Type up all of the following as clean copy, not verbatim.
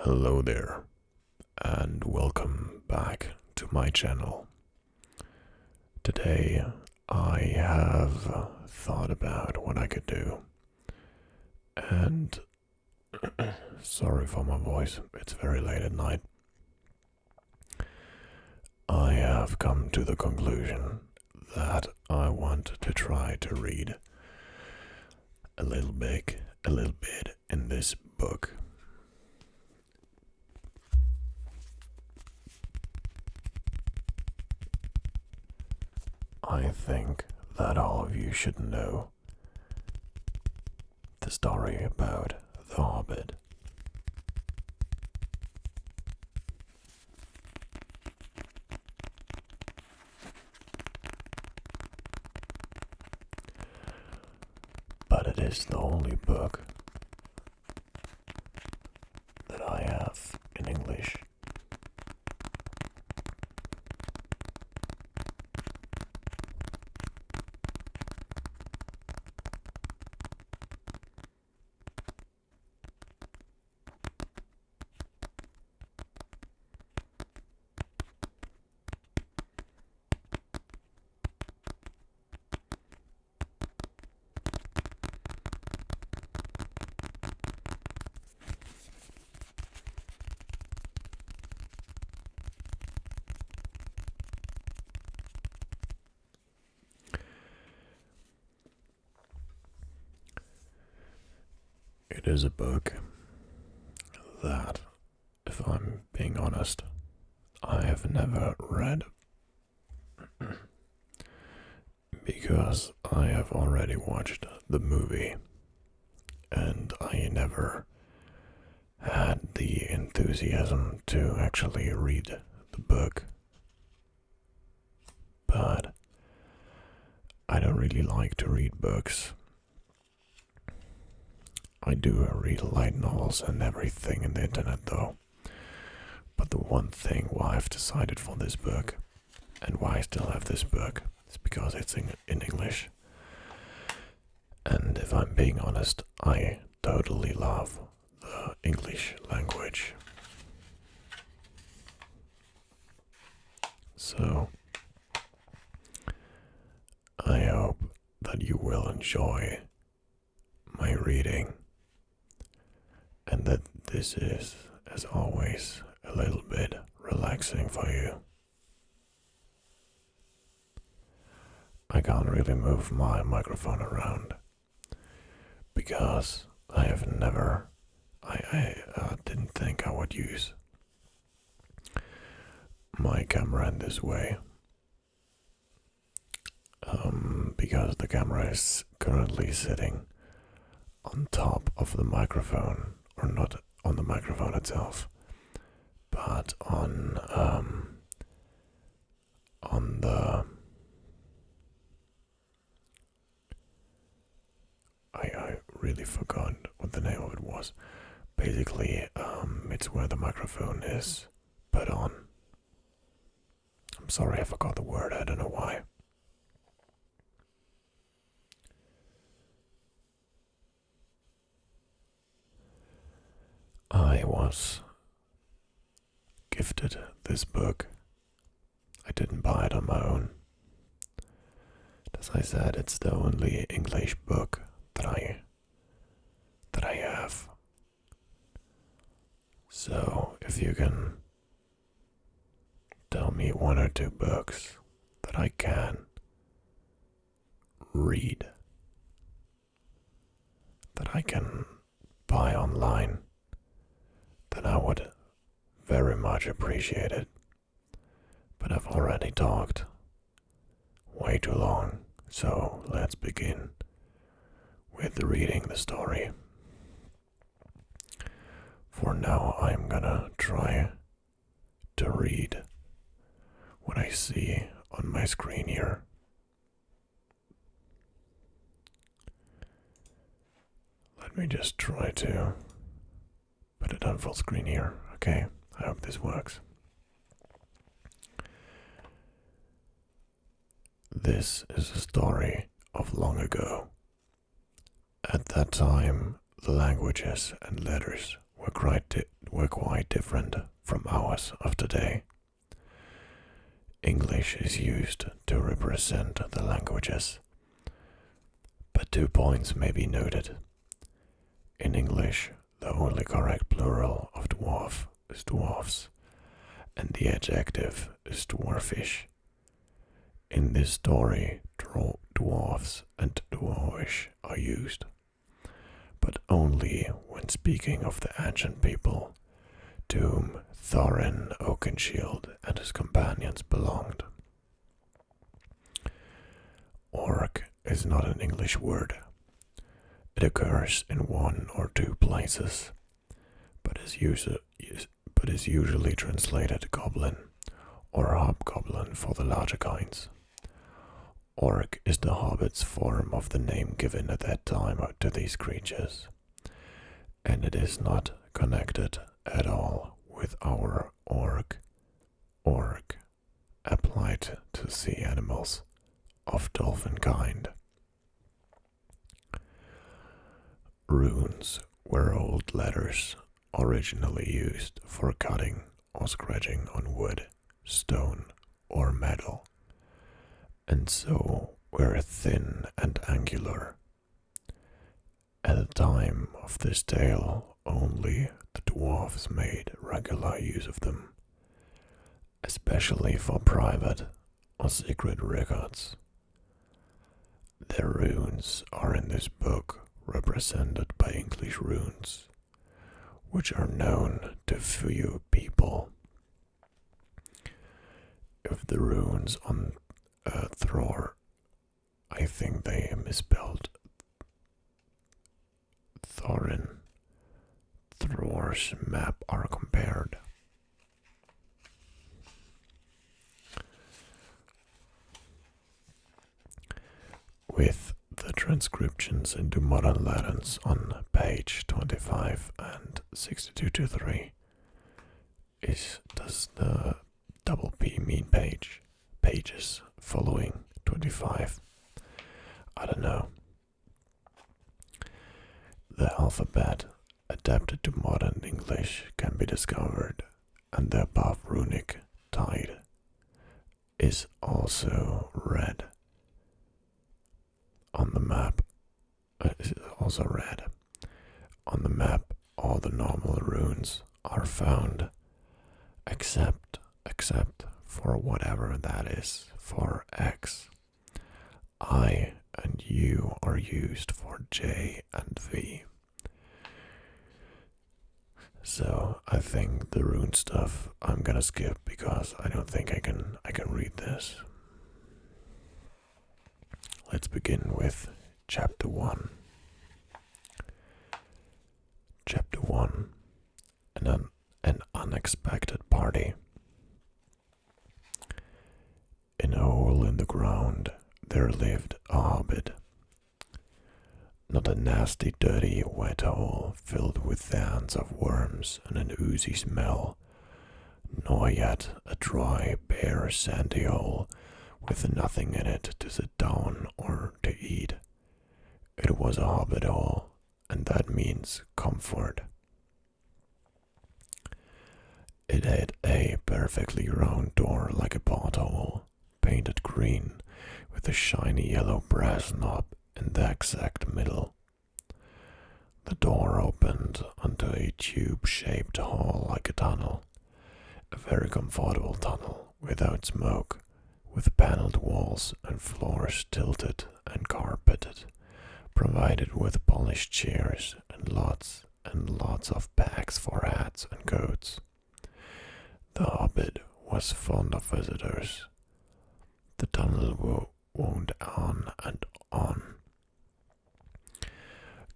Hello there, and welcome back to my channel. Today, I have thought about what I could do, and sorry for my voice, it's very late at night. I have come to the conclusion that I want to try to read a little bit in this book. I think that all of you should know the story about the Hobbit. But it is the only book that I have in English. It is a book that, if I'm being honest, I have never read because I have already watched the movie and I never had the enthusiasm to actually read the book. But I don't really like to read books. I do read light novels and everything in the internet though. But the one thing why I've decided for this book, and why I still have this book, is because it's in English. And if I'm being honest, I totally love the English language. So, I hope that you will enjoy my reading, and that this is, as always, a little bit relaxing for you. I can't really move my microphone around because I didn't think I would use my camera in this way. Because the camera is currently sitting on top of the microphone, or not on the microphone itself, but on the I really forgot what the name of it was. Basically, it's where the microphone is put on. I'm sorry, I forgot the word, I don't know why. I was gifted this book. I didn't buy it on my own. As I said, it's the only English book that I have. So if you can tell me one or two books that I can read, that I can buy online, then I would very much appreciate it. But I've already talked way too long, so let's begin with reading the story. For now, I'm gonna try to read what I see on my screen here. Let me just try to put it on full screen here. Okay, I hope this works. This is a story of long ago. At that time, the languages and letters were quite different from ours of today. English is used to represent the languages, but 2 points may be noted. In English, the only correct plural of dwarf is dwarfs, and the adjective is dwarfish. In this story, dwarfs and dwarvish are used, but only when speaking of the ancient people to whom Thorin Oakenshield and his companions belonged. Orc is not an English word. It occurs in 1 or 2 places, but is usually translated goblin or hobgoblin for the larger kinds. Orc is the Hobbit's form of the name given at that time to these creatures, and it is not connected at all with our orc applied to sea animals of dolphin kind. Runes were old letters originally used for cutting or scratching on wood, stone, or metal, and so were thin and angular. At the time of this tale, only the dwarves made regular use of them, especially for private or secret records. Their runes are in this book represented by English runes, which are known to few people. If the runes on Thror, I think they misspelled Thror's map are compared. With the transcriptions into modern Latins on page 25 and 62-3 does the double P mean pages following 25? I don't know. The alphabet adapted to modern English can be discovered, and the above runic tide is also read on the map. On the map, all the normal runes are found, except for whatever that is for X. I and U are used for J and V. So I think the rune stuff I'm gonna skip because I don't think I can read this. Let's begin with Chapter 1. Chapter 1. An unexpected party. In a hole in the ground there lived a hobbit. Not a nasty, dirty, wet hole filled with thorns of worms and an oozy smell, nor yet a dry, bare, sandy hole with nothing in it to sit down or to eat. It was a hobbit hole, and that means comfort. It had a perfectly round door like a pothole, painted green, with a shiny yellow brass knob in the exact middle. The door opened onto a tube-shaped hall like a tunnel, a very comfortable tunnel without smoke, with paneled walls and floors tilted and carpeted, provided with polished chairs and lots of bags for hats and coats. The hobbit was fond of visitors. The tunnel wound on and on,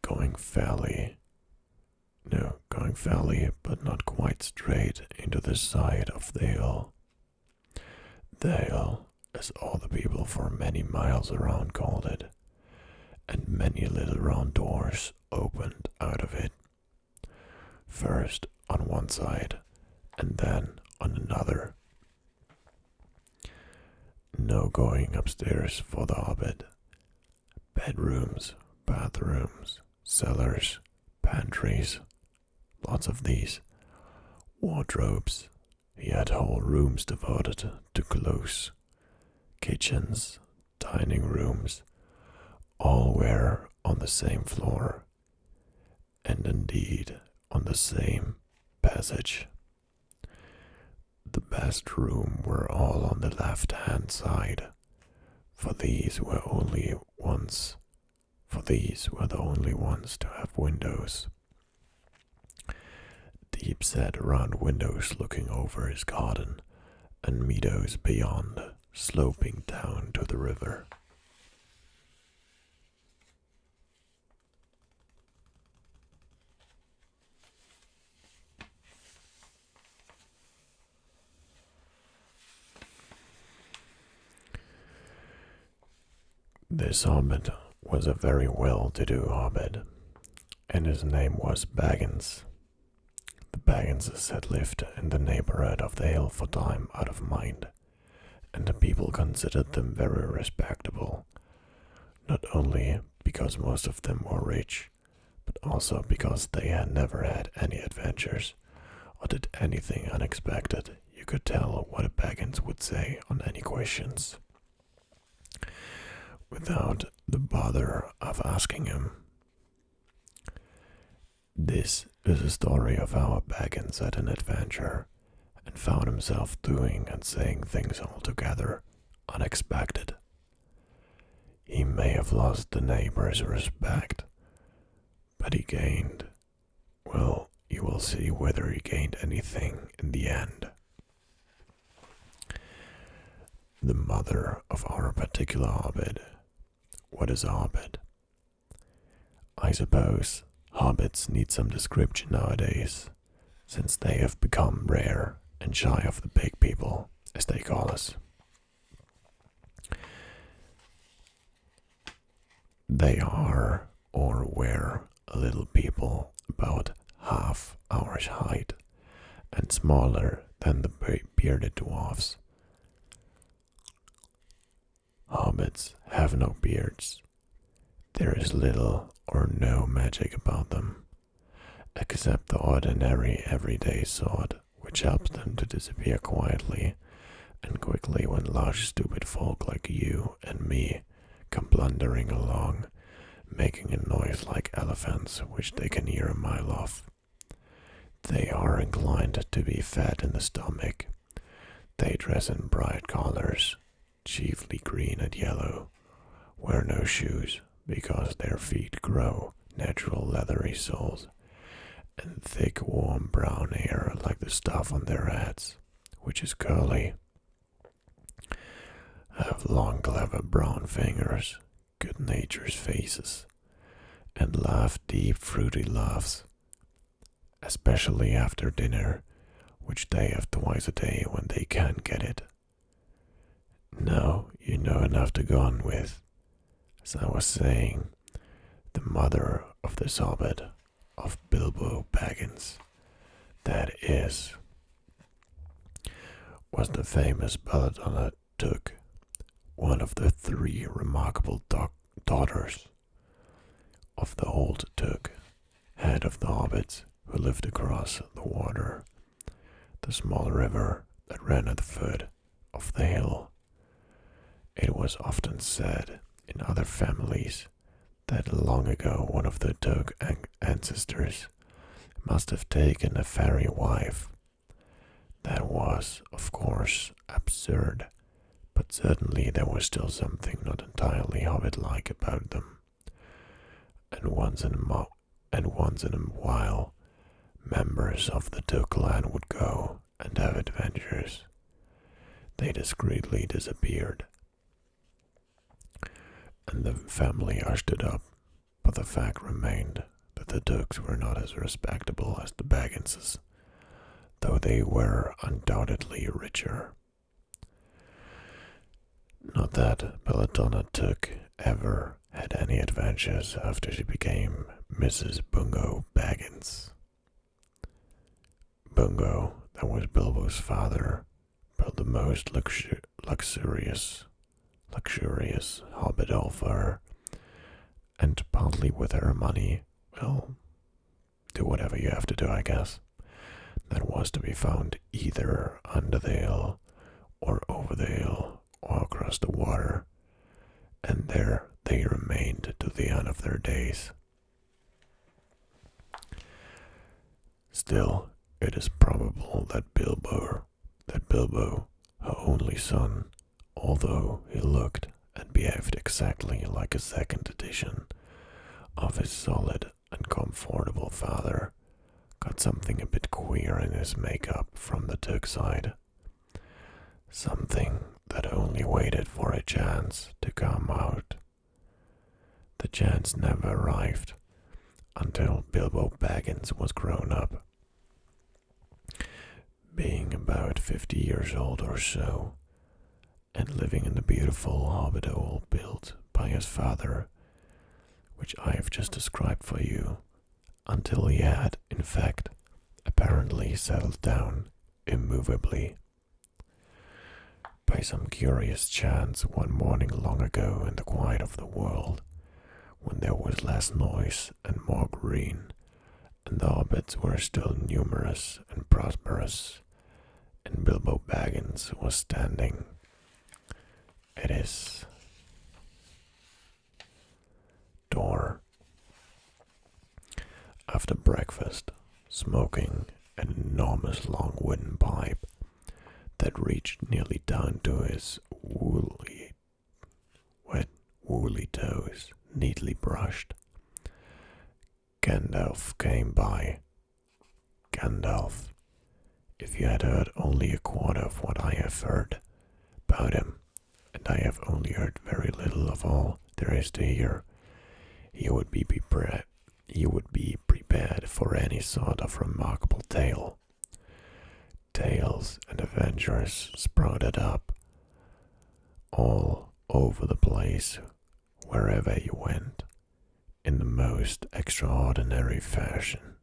going fairly, but not quite straight into the side of the hill. The hill, as all the people for many miles around called it, and many little round doors opened out of it, first on one side and then on another. No going upstairs for the hobbit. Bedrooms, bathrooms, cellars, pantries, lots of these. Wardrobes. He had whole rooms devoted to clothes. Kitchens, dining rooms, all were on the same floor, and indeed on the same passage. The best room were all on the left-hand side, for these were the only ones to have windows. Deep-set round windows looking over his garden and meadows beyond, sloping down to the river. This hobbit was a very well-to-do hobbit, and his name was Baggins. The Bagginses had lived in the neighborhood of the hill for time out of mind, and the people considered them very respectable, not only because most of them were rich, but also because they had never had any adventures or did anything unexpected. You could tell what a Baggins would say on any questions without the bother of asking him. This is a story of how Baggins had an adventure and found himself doing and saying things altogether unexpected. He may have lost the neighbor's respect, but he gained, well, you will see whether he gained anything in the end. The mother of our particular hobbit. What is a hobbit? I suppose hobbits need some description nowadays, since they have become rare and shy of the big people, as they call us. They are, or were, little people about half our height, and smaller than the bearded dwarfs. Hobbits have no beards. There is little or no magic about them, except the ordinary everyday sword, which helps them to disappear quietly and quickly when large stupid folk like you and me come blundering along, making a noise like elephants which they can hear a mile off. They are inclined to be fat in the stomach. They dress in bright colors, chiefly green and yellow, wear no shoes because their feet grow natural leathery soles, and thick warm brown hair like the stuff on their heads, which is curly. Have long clever brown fingers, good-natured faces, and laugh deep fruity laughs, especially after dinner, which they have twice a day when they can get it. Now you know enough to go on with. As I was saying, the mother of this hobbit, of Bilbo Baggins, that is, was the famous Belladonna Took, one of the 3 remarkable daughters of the old Took, head of the hobbits who lived across the water, the small river that ran at the foot of the hill. It was often said in other families that long ago one of the Took ancestors must have taken a fairy wife. That was, of course, absurd, but certainly there was still something not entirely hobbit-like about them. And once in a while, members of the Took clan would go and have adventures. They discreetly disappeared, and the family hushed it up, but the fact remained that the Tooks were not as respectable as the Bagginses, though they were undoubtedly richer. Not that Belladonna Took ever had any adventures after she became Mrs. Bungo Baggins. Bungo, that was Bilbo's father, built the most luxurious hobbit hole for her, and partly with her money, well, do whatever you have to do, I guess. That was to be found either under the hill, or over the hill, or across the water, and there they remained to the end of their days. Still, it is probable that Bilbo, her only son, although he looked and behaved exactly like a second edition of his solid and comfortable father, got something a bit queer in his makeup from the Took side. Something that only waited for a chance to come out. The chance never arrived until Bilbo Baggins was grown up. Being about 50 years old or so, and living in the beautiful Hobbit hole built by his father, which I have just described for you, until he had, in fact, apparently settled down immovably. By some curious chance, one morning long ago in the quiet of the world, when there was less noise and more green, and the hobbits were still numerous and prosperous, and Bilbo Baggins was standing at his door after breakfast, smoking an enormous long wooden pipe that reached nearly down to his woolly toes, neatly brushed. Gandalf came by. Gandalf, if you had heard only a quarter of what I have heard about him, and I have only heard very little of all there is to hear, you would be prepared for any sort of remarkable tale. Tales and adventures sprouted up all over the place, wherever you went, in the most extraordinary fashion.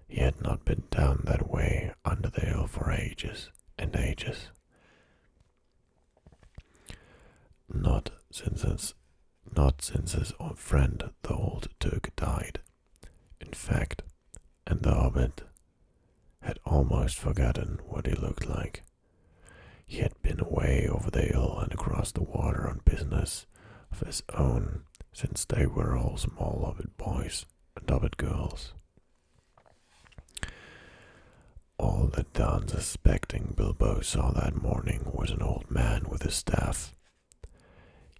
He had not been down that way under the hill for ages and ages. Not since his old friend the old Took died. In fact, and the Hobbit had almost forgotten what he looked like. He had been away over the hill and across the water on business of his own since they were all small Hobbit boys and Hobbit girls. All that the unsuspecting Bilbo saw that morning was an old man with a staff.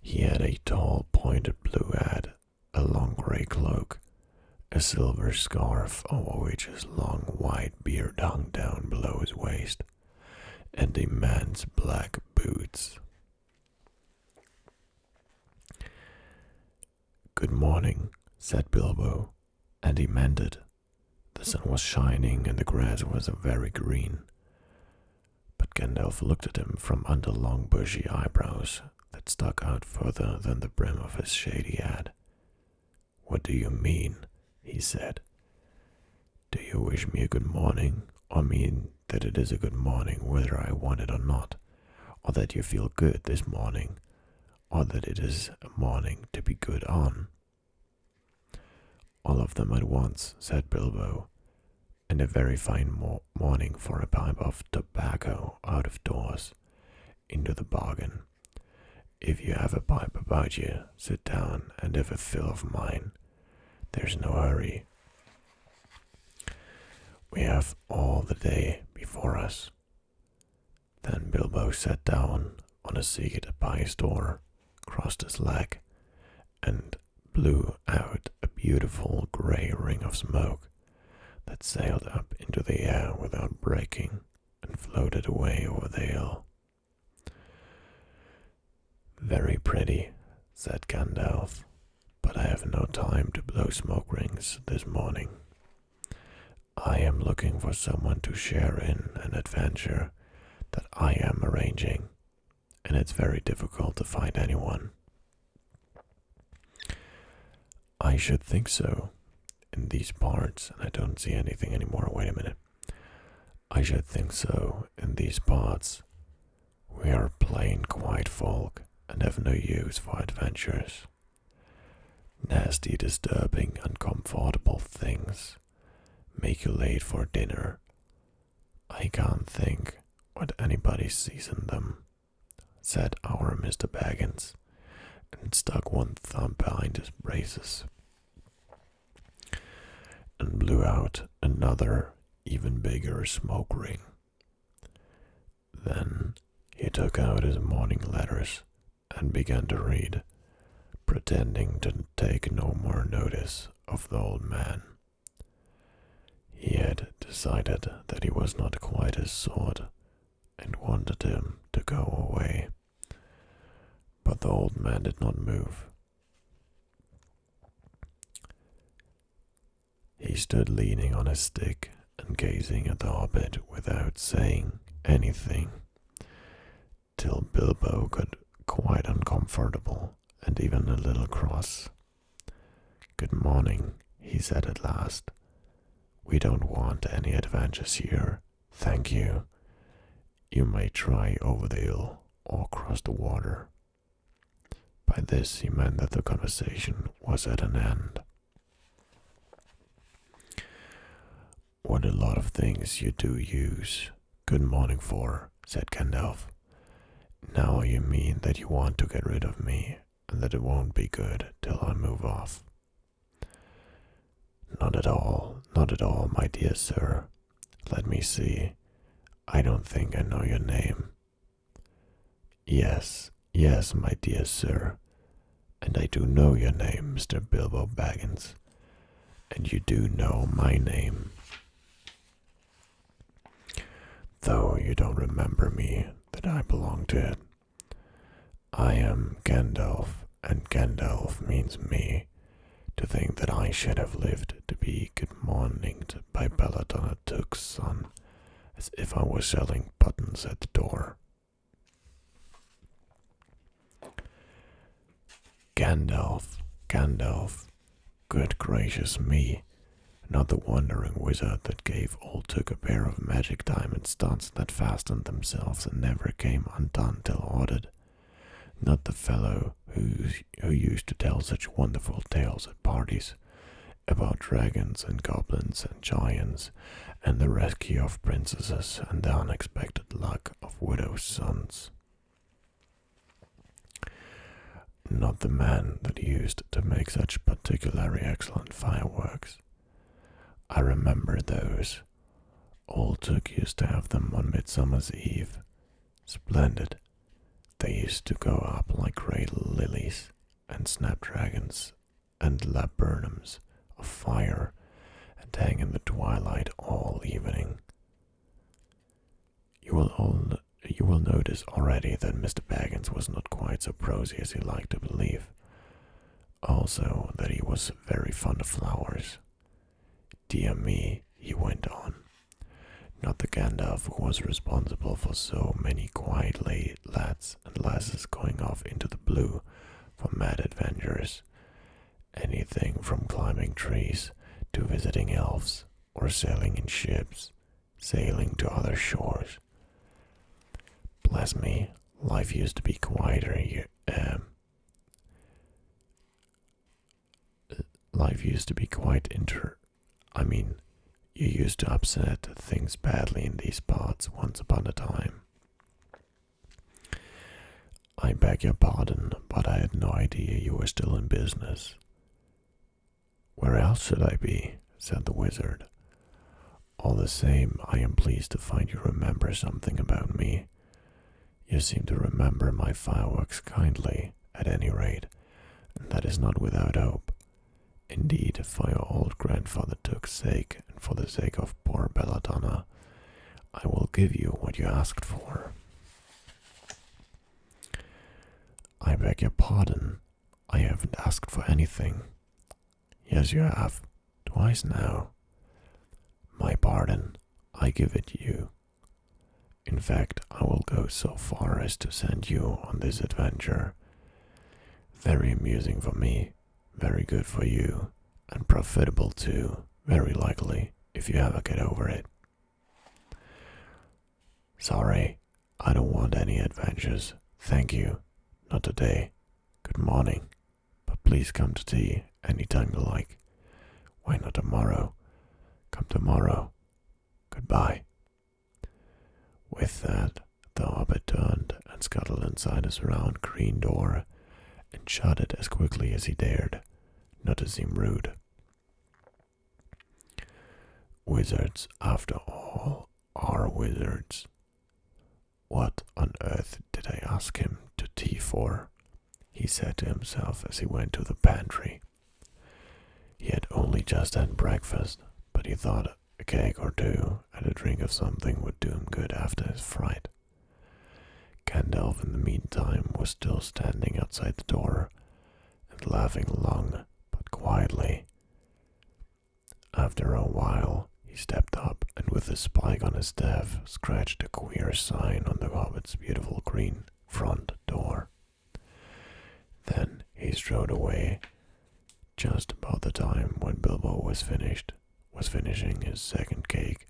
He had a tall, pointed blue hat, a long grey cloak, a silver scarf over which his long white beard hung down below his waist, and immense black boots. "Good morning," said Bilbo, and he meant it. The sun was shining and the grass was very green. But Gandalf looked at him from under long bushy eyebrows that stuck out further than the brim of his shady hat. "What do you mean?" he said. "Do you wish me a good morning, or mean that it is a good morning whether I want it or not, or that you feel good this morning, or that it is a morning to be good on?" "All of them at once," said Bilbo, "and a very fine morning for a pipe of tobacco out of doors, into the bargain. If you have a pipe about you, sit down and have a fill of mine. There's no hurry. We have all the day before us." Then Bilbo sat down on a seat by his door, crossed his leg, and blew out a beautiful grey ring of smoke that sailed up into the air without breaking and floated away over the hill. "Very pretty," said Gandalf, "but I have no time to blow smoke rings this morning. I am looking for someone to share in an adventure that I am arranging, and it's very difficult to find anyone." "I should think so. In these parts, and I don't see anything anymore. Wait a minute. I should think so. In these parts, we are plain quiet folk and have no use for adventures. Nasty, disturbing, uncomfortable things make you late for dinner. I can't think what anybody sees in them, said our Mr. Baggins, and stuck one thumb behind his braces, and blew out another, even bigger smoke ring. Then he took out his morning letters and began to read, pretending to take no more notice of the old man. He had decided that he was not quite his sort and wanted him to go away. But the old man did not move. He stood leaning on his stick and gazing at the Hobbit without saying anything, till Bilbo got quite uncomfortable and even a little cross. "Good morning," he said at last. "We don't want any adventures here, thank you. You may try over the hill or cross the water." By this he meant that the conversation was at an end. "What a lot of things you do use good morning for," said Gandalf. "Now you mean that you want to get rid of me, and that it won't be good till I move off." Not at all, my dear sir. Let me see. I don't think I know your name." Yes, my dear sir, and I do know your name, Mr. Bilbo Baggins, and you do know my name. Though you don't remember me, that I belong to it. I am Gandalf, and Gandalf means me. To think that I should have lived to be good-morninged by Belladonna Took's son, as if I was selling buttons at the door. Gandalf, good gracious me, not the wandering wizard that gave old Took a pair of magic diamond studs that fastened themselves and never came undone till ordered. Not the fellow who used to tell such wonderful tales at parties about dragons and goblins and giants and the rescue of princesses and the unexpected luck of widows' sons. Not the man that used to make such particularly excellent fireworks. I remember those. Old Took used to have them on Midsummer's Eve. Splendid. They used to go up like great lilies and snapdragons and laburnums of fire and hang in the twilight all evening. You will notice already that Mr. Baggins was not quite so prosy as he liked to believe. Also that he was very fond of flowers. Dear me, he went on. Not the Gandalf who was responsible for so many quiet lads and lasses going off into the blue for mad adventures. Anything from climbing trees to visiting elves or sailing in ships, sailing to other shores. Bless me, life used to be quieter here. Life used to be quite you used to upset things badly in these parts once upon a time. I beg your pardon, but I had no idea you were still in business. Where else should I be? Said the wizard. All the same, I am pleased to find you remember something about me. You seem to remember my fireworks kindly, at any rate, and that is not without hope. Indeed, for your old grandfather Took's sake, and for the sake of poor Belladonna, I will give you what you asked for. I beg your pardon, I haven't asked for anything. Yes, you have, twice now. My pardon, I give it you. In fact, I will go so far as to send you on this adventure. Very amusing for me, very good for you, and profitable too, very likely, if you ever get over it. Sorry, I don't want any adventures, thank you, not today. Good morning, but please come to tea any time you like. Why not tomorrow? Come tomorrow. Goodbye." With that, the hobbit turned and scuttled inside his round green door and shut it as quickly as he dared, not to seem rude. Wizards, after all, are wizards. What on earth did I ask him to tea for? He said to himself as he went to the pantry. He had only just had breakfast, but he thought a cake or two and a drink of something would do him good after his fright. Gandalf, in the meantime, was still standing outside the door and laughing long but quietly. After a while, he stepped up and with his spike on his staff scratched a queer sign on the hobbit's beautiful green front door. Then he strode away just about the time when Bilbo was finishing his second cake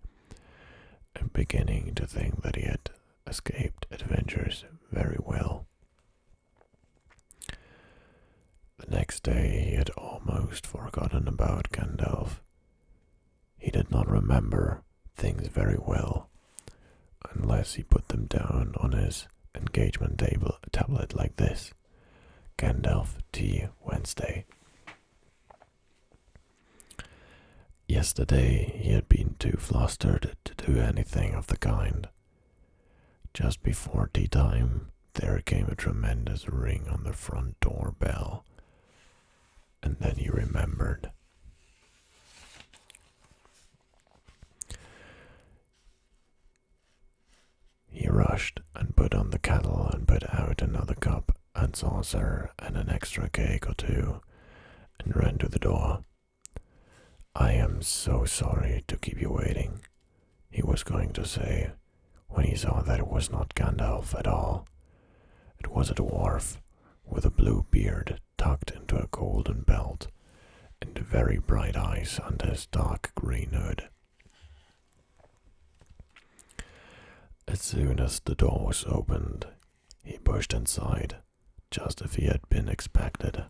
and beginning to think that he had escaped adventures very well. The next day he had almost forgotten about Gandalf. He did not remember things very well, unless he put them down on his engagement tablet like this: Gandalf Tea Wednesday. Yesterday he had been too flustered to do anything of the kind. Just before tea time, there came a tremendous ring on the front door bell, and then he remembered. He rushed and put on the kettle and put out another cup and saucer and an extra cake or two, and ran to the door. "I am so sorry to keep you waiting," he was going to say, when he saw that it was not Gandalf at all. It was a dwarf with a blue beard tucked into a golden belt and very bright eyes under his dark green hood. As soon as the door was opened, he pushed inside, just as he had been expected.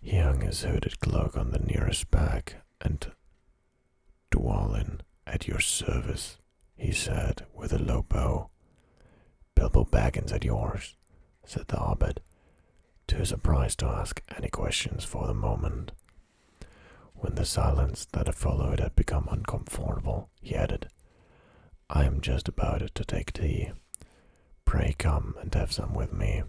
He hung his hooded cloak on the nearest back and, "Dwalin, at your service," he said with a low bow. "Bilbo Baggins at yours," said the hobbit, too surprised to ask any questions for the moment. When the silence that had followed had become uncomfortable, he added, "I am just about to take tea. Pray come and have some with me."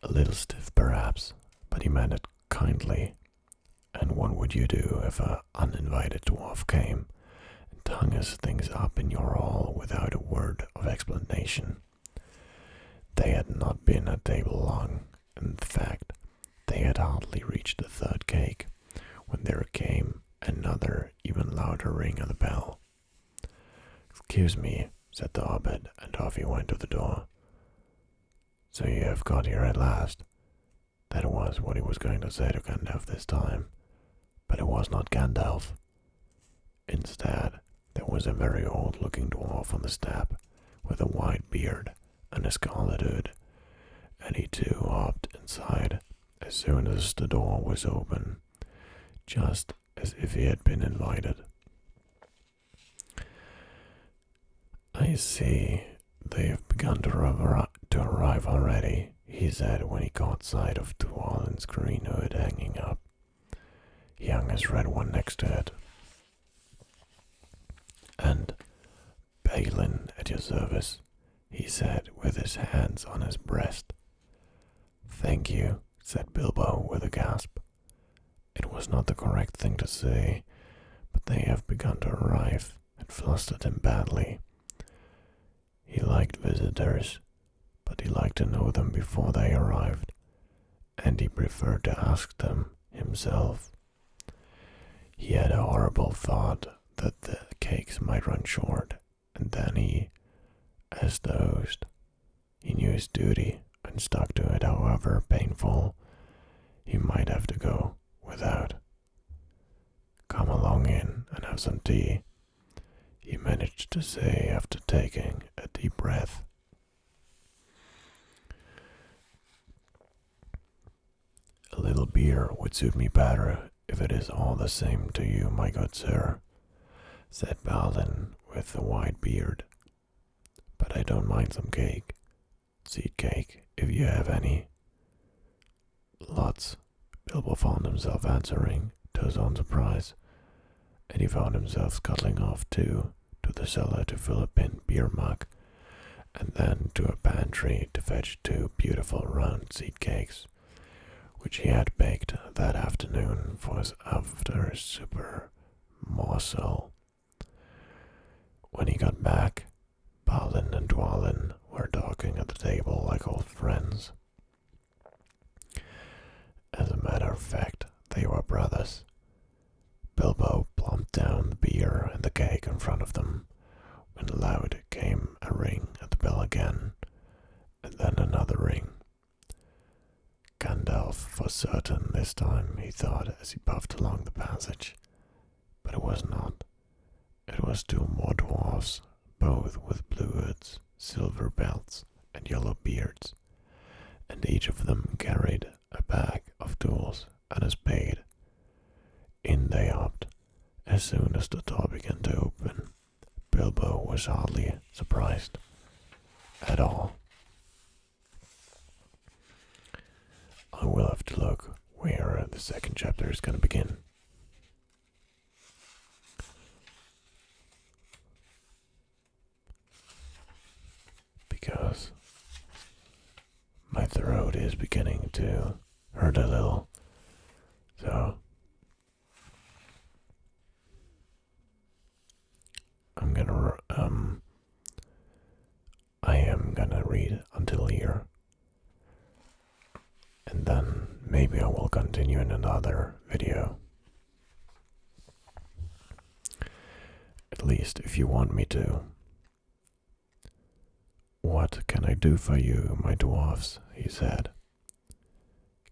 A little stiff perhaps, but he meant it kindly. And what would you do if an uninvited dwarf came and hung his things up in your hall without a word of explanation? They had not been at table long. In fact, they had hardly reached the third cake when there came another, even louder ring at the bell. "Excuse me," said the hobbit, and off he went to the door. "So you have got here at last." That was what he was going to say to Gandalf this time, but it was not Gandalf. Instead, there was a very old-looking dwarf on the step, with a white beard and a scarlet hood, and he too hopped inside as soon as the door was open, just as if he had been invited. "I see they have begun to arrive already," he said when he caught sight of Dwalin's green hood hanging up. He hung his red one next to it. "And Balin at your service," he said with his hands on his breast. "Thank you," said Bilbo with a gasp. It was not the correct thing to say, but they have begun to arrive. It flustered him badly. He liked visitors, but he liked to know them before they arrived, and he preferred to ask them himself. He had a horrible thought that the cakes might run short, and then he, as the host, he knew his duty and stuck to it, however painful he might have to go without. "Come along in and have some tea," he managed to say after taking a deep breath. "A little beer would suit me better if it is all the same to you, my good sir, said Balin with the white beard. But I don't mind some cake. Seed cake, if you have any. Lots, Bilbo found himself answering, to his own surprise, and he found himself scuttling off too, to the cellar to fill a pint beer mug, and then to a pantry to fetch 2 beautiful round seed cakes, which he had baked that afternoon for his after-supper morsel. When he got back, Balin and Dwalin were talking at the table like old friends. As a matter of fact, they were brothers. Bilbo plumped down the beer and the cake in front of them, when loud came a ring at the bell again, and then another ring. Gandalf for certain this time, he thought as he puffed along the passage. But it was not. It was 2 more dwarfs, both with blue hoods, silver belts, and yellow beards, and each of them carried a bag of tools and a spade. In they hopped. As soon as the door began to open, Bilbo was hardly surprised at all. I will have to look where the second chapter is going to begin. Because my throat is beginning to hurt a little. So I am gonna read until here, and then maybe I will continue in another video. At least if you want me to. What can I do for you, my dwarfs? He said.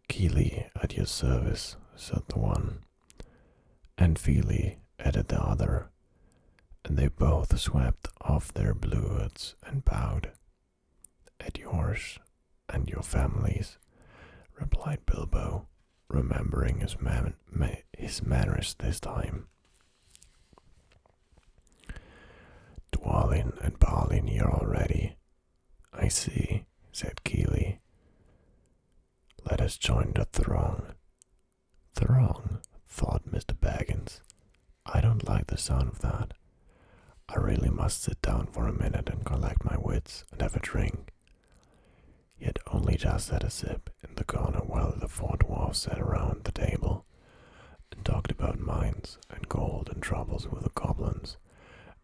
Keely at your service, said the one, and Feely added the other, and they both swept off their blue hoods and bowed. At yours and your families, replied Bilbo, remembering his manners this time. Dwalin and Balin here already. I see, said Keely. Let us join the throng. Throng, thought Mr. Baggins. I don't like the sound of that. I really must sit down for a minute and collect my wits and have a drink. He had only just had a sip in the corner while the 4 dwarfs sat around the table and talked about mines and gold and troubles with the goblins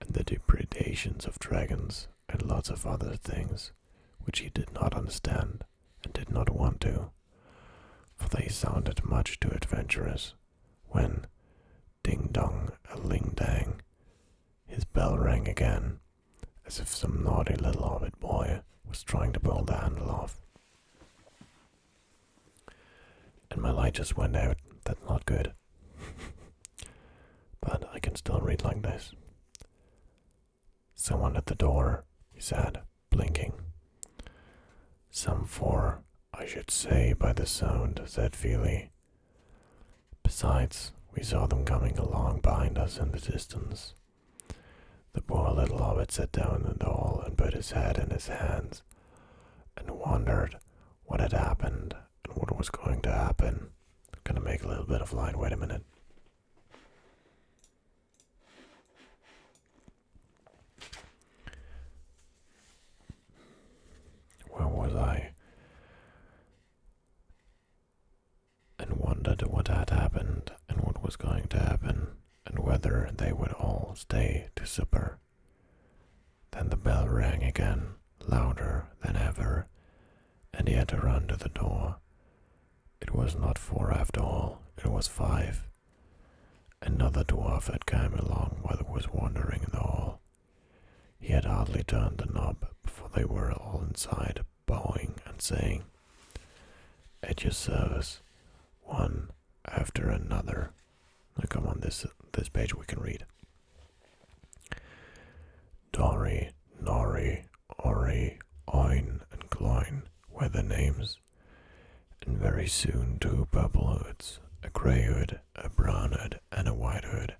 and the depredations of dragons and lots of other things which he did not understand and did not want to, for they sounded much too adventurous, when, ding-dong, a ling-dang, his bell rang again, as if some naughty little Hobbit boy was trying to pull the handle off. And my light just went out. That's not good. But I can still read like this. Someone at the door, he said, blinking. Some 4, I should say by the sound, said Feely. Besides, we saw them coming along behind us in the distance. The poor little hobbit sat down in the hall and put his head in his hands and wondered what had happened and what was going to happen. I'm gonna make a little bit of light. Wait a minute. Where was I? And wondered what had happened and what was going to happen, and whether they would all stay to supper. Then the bell rang again, louder than ever, and he had to run to the door. It was not 4 after all, it was 5. Another dwarf had come along while he was wandering in the hall. He had hardly turned the knob before they were all inside, bowing and saying, At your service, one after another. Now come on, this page we can read. Dori, Nori, Ori, Oin, and Gloin were the names, and very soon 2 purple hoods a grey hood, a brown hood, and a white hood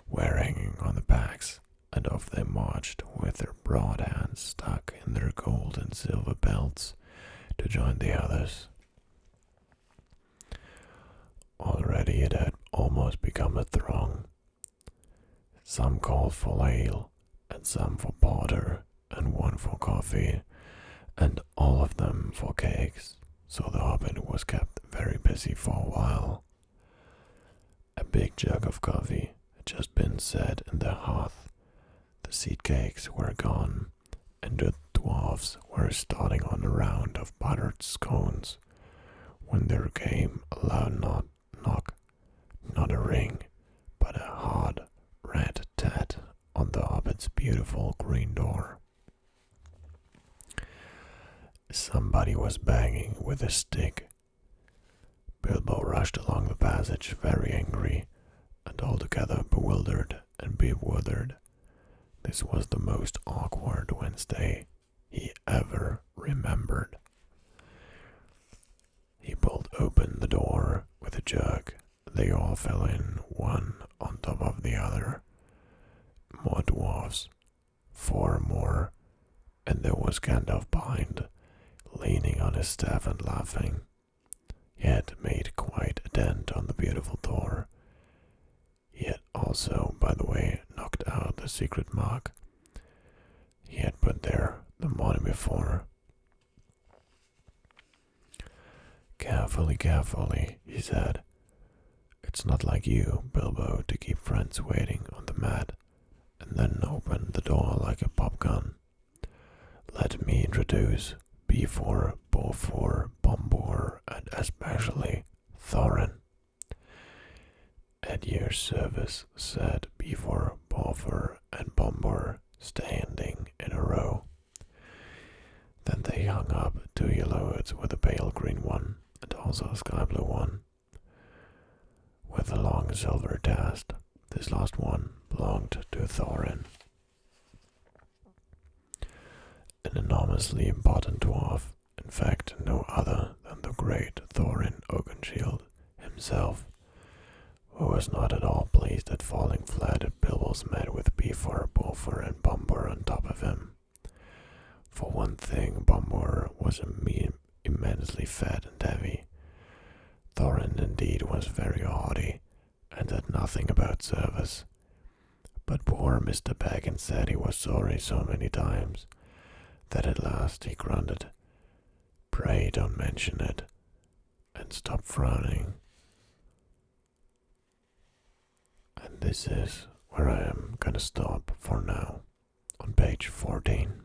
were hanging on the backs, and off they marched with their broad hands stuck in their gold and silver belts to join the others. Already it had almost become a throng. Some called for ale, and some for porter, and one for coffee, and all of them for cakes, so the Hobbit was kept very busy for a while. A big jug of coffee had just been set in the hearth, the seed cakes were gone, and the dwarfs were starting on a round of buttered scones, when there came a loud knock, not a ring, but a hard red tat on the Hobbit's beautiful green door. Somebody was banging with a stick. Bilbo rushed along the passage very angry and altogether bewildered and bewildered. This was the most awkward Wednesday he ever remembered. He pulled open the door with a jug. They all fell in, one on top of the other. More dwarfs, 4 more, and there was Gandalf behind, leaning on his staff and laughing. He had made quite a dent on the beautiful door. He had also, by the way, knocked out the secret mark he had put there the morning before. Carefully, carefully, he said. It's not like you, Bilbo, to keep friends waiting on the mat and then open the door like a popgun. Let me introduce Befor, Bofor, Bombor, and especially Thorin. At your service, said Befor, Bofor, and Bombor, standing in a row. Then they hung up 2 yellow hoods with a pale green one, and also a sky blue one, with a long silver tast. This last one belonged to Thorin, an enormously important dwarf, in fact no other than the great Thorin Oakenshield himself, who was not at all pleased at falling flat at Bilbo's mat with Befor, Bofor, and Bombor on top of him. For one thing, Bombor was immensely fat and heavy. Thorin indeed was very haughty, and said nothing about service. But poor Mr. Baggins said he was sorry so many times, that at last he grunted, "Pray don't mention it," and stopped frowning. And this is where I am gonna stop for now, on page 14.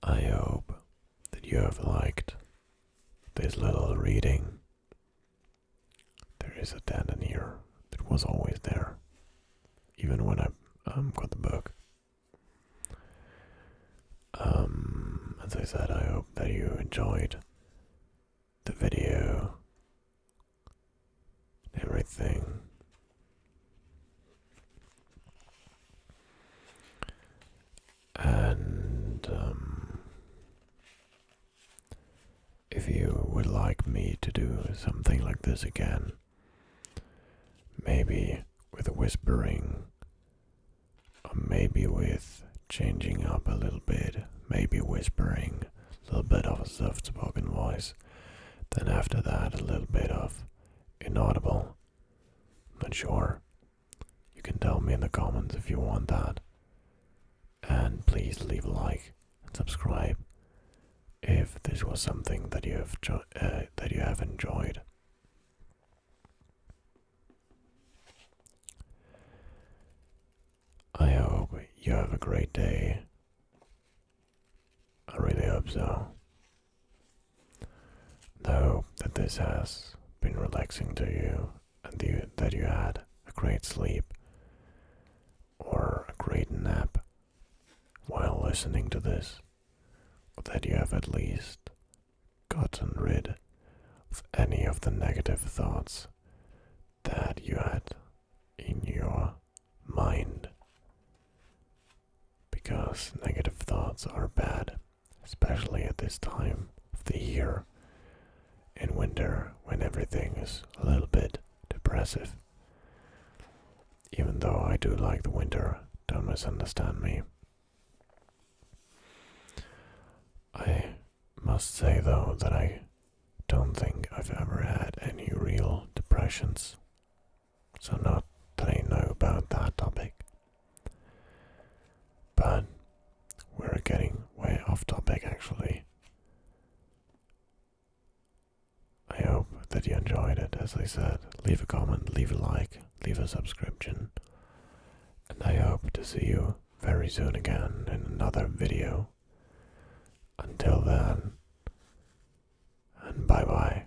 I hope that you have liked this little reading. There is a tendon here that was always there, even when I got the book. As I said, I hope that you enjoyed the video, everything. And if you would like me to do something like this again, maybe with whispering, or maybe with changing up a little bit, maybe whispering, a little bit of a soft-spoken voice, then after that a little bit of inaudible. Not sure. You can tell me in the comments if you want that. And please leave a like and subscribe if this was something that you have enjoyed. I hope you have a great day. I really hope so. I hope that this has been relaxing to you, and that you had a great sleep or a great nap while listening to this, or that you have at least gotten rid of any of the negative thoughts that you had in your mind, because negative thoughts are bad, especially at this time of the year in winter when everything is a little bit depressive. Even though I do like the winter, don't misunderstand me. I must say though that I don't think I've ever had any real depressions, so not that I know about that topic. But we're getting way off topic actually. I hope that you enjoyed it. As I said, leave a comment, leave a like, leave a subscription, and I hope to see you very soon again in another video. Until then, and bye bye.